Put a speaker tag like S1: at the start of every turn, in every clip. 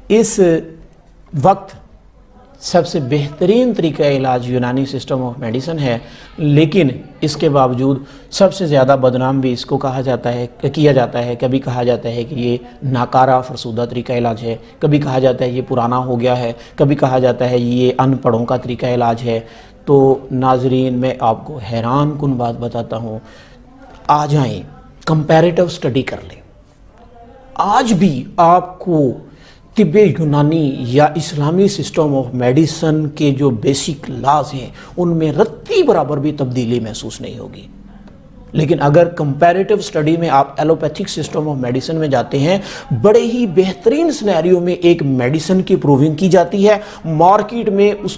S1: اس وقت سب سے بہترین طریقہ علاج یونانی سسٹم آف میڈیسن ہے، لیکن اس کے باوجود سب سے زیادہ بدنام بھی اس کو کیا جاتا ہے. کبھی کہا جاتا ہے کہ یہ ناکارہ فرسودہ طریقہ علاج ہے، کبھی کہا جاتا ہے یہ پرانا ہو گیا ہے، کبھی کہا جاتا ہے یہ ان پڑھوں کا طریقہ علاج ہے. تو ناظرین، میں آپ کو حیران کن بات بتاتا ہوں. آ جائیں کمپیریٹو سٹڈی کر لیں. آج بھی آپ کو طب یونانی یا اسلامی سسٹم آف میڈیسن کے جو بیسک لاز ہیں ان میں رتی برابر بھی تبدیلی محسوس نہیں ہوگی. لیکن اگر کمپیریٹو سٹڈی میں آپ ایلوپیتھک سسٹم آف میڈیسن میں جاتے ہیں، بڑے ہی بہترین سینیریو میں ایک میڈیسن کی پروونگ کی جاتی ہے، مارکیٹ میں اس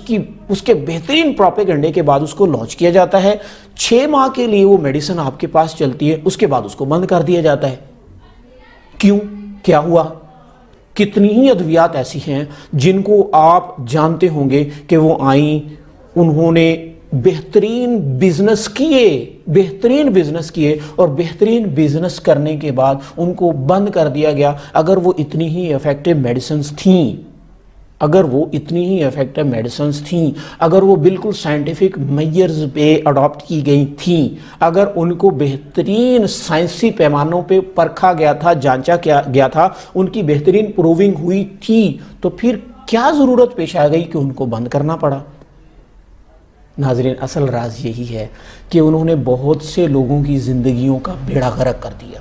S1: کے بہترین پروپیگنڈے کے بعد اس کو لانچ کیا جاتا ہے. 6 ماہ کے لیے وہ میڈیسن آپ کے پاس چلتی ہے، اس کے بعد اس کو بند کر دیا جاتا ہے. کیوں؟ کیا ہوا؟ کتنی ہی ادویات ایسی ہیں جن کو آپ جانتے ہوں گے کہ وہ آئیں، انہوں نے بہترین بزنس کیے اور بہترین بزنس کرنے کے بعد ان کو بند کر دیا گیا. اگر وہ اتنی ہی ایفیکٹو میڈیسنز تھیں، اگر وہ بالکل سائنٹیفک میئرز پہ اڈاپٹ کی گئی تھیں، اگر ان کو بہترین سائنسی پیمانوں پہ پرکھا گیا تھا، جانچا گیا تھا، ان کی بہترین پروونگ ہوئی تھی، تو پھر کیا ضرورت پیش آ گئی کہ ان کو بند کرنا پڑا؟ ناظرین، اصل راز یہی ہے کہ انہوں نے بہت سے لوگوں کی زندگیوں کا بیڑا غرق کر دیا.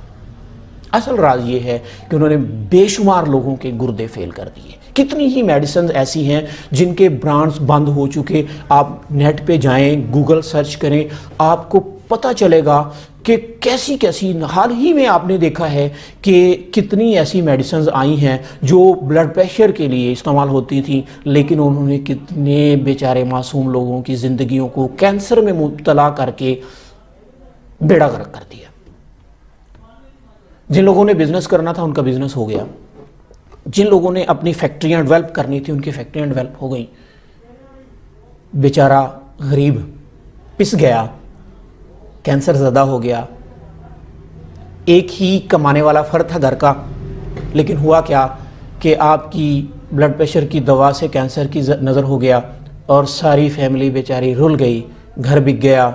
S1: اصل راز یہ ہے کہ انہوں نے بے شمار لوگوں کے گردے فیل کر دیے. کتنی ہی میڈیسنز ایسی ہیں جن کے برانڈز بند ہو چکے. آپ نیٹ پہ جائیں، گوگل سرچ کریں، آپ کو پتہ چلے گا کہ کیسی حال ہی میں آپ نے دیکھا ہے کہ کتنی ایسی میڈیسنز آئی ہیں جو بلڈ پریشر کے لیے استعمال ہوتی تھیں، لیکن انہوں نے کتنے بیچارے معصوم لوگوں کی زندگیوں کو کینسر میں مبتلا کر کے بیڑا غرق کر دیا. جن لوگوں نے بزنس کرنا تھا ان کا بزنس ہو گیا، جن لوگوں نے اپنی فیکٹریاں ڈیولپ کرنی تھی ان کی فیکٹریاں ڈیولپ ہو گئیں. بیچارہ غریب پس گیا، کینسر زدہ ہو گیا. ایک ہی کمانے والا فرد تھا گھر کا، لیکن ہوا کیا کہ آپ کی بلڈ پریشر کی دوا سے کینسر کی نظر ہو گیا اور ساری فیملی بیچاری رل گئی، گھر بک گیا.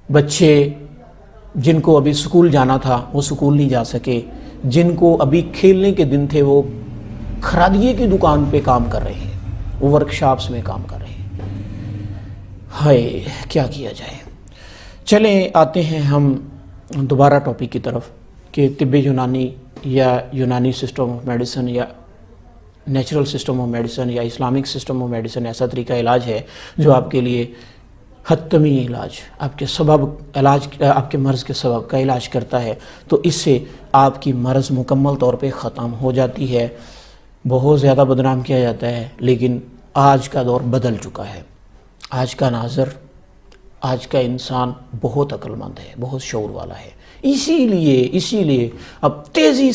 S1: بچے جن کو ابھی سکول جانا تھا وہ سکول نہیں جا سکے، جن کو ابھی کھیلنے کے دن تھے وہ کھرادیے کی دکان پہ کام کر رہے ہیں، وہ ورک شاپس میں کام کر رہے ہیں. ہائے، کیا کیا جائے؟ چلیں آتے ہیں ہم دوبارہ ٹاپک کی طرف کہ طب یونانی یا یونانی سسٹم آف میڈیسن یا نیچرل سسٹم آف میڈیسن یا اسلامک سسٹم آف میڈیسن ایسا طریقہ علاج ہے جو آپ کے لیے حتمی علاج، آپ کے مرض کے سبب کا علاج کرتا ہے. تو اس سے آپ کی مرض مکمل طور پہ ختم ہو جاتی ہے. بہت زیادہ بدنام کیا جاتا ہے، لیکن آج کا دور بدل چکا ہے. آج کا ناظر، آج کا انسان بہت عقل مند ہے، بہت شعور والا ہے. اسی لیے اب تیزی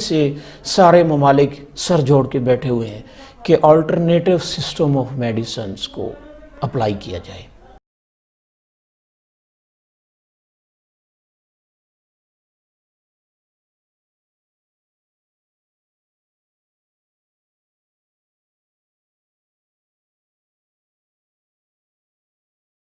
S1: سے سارے ممالک سر جوڑ کے بیٹھے ہوئے ہیں کہ آلٹرنیٹو سسٹم آف میڈیسنز کو اپلائی کیا جائے.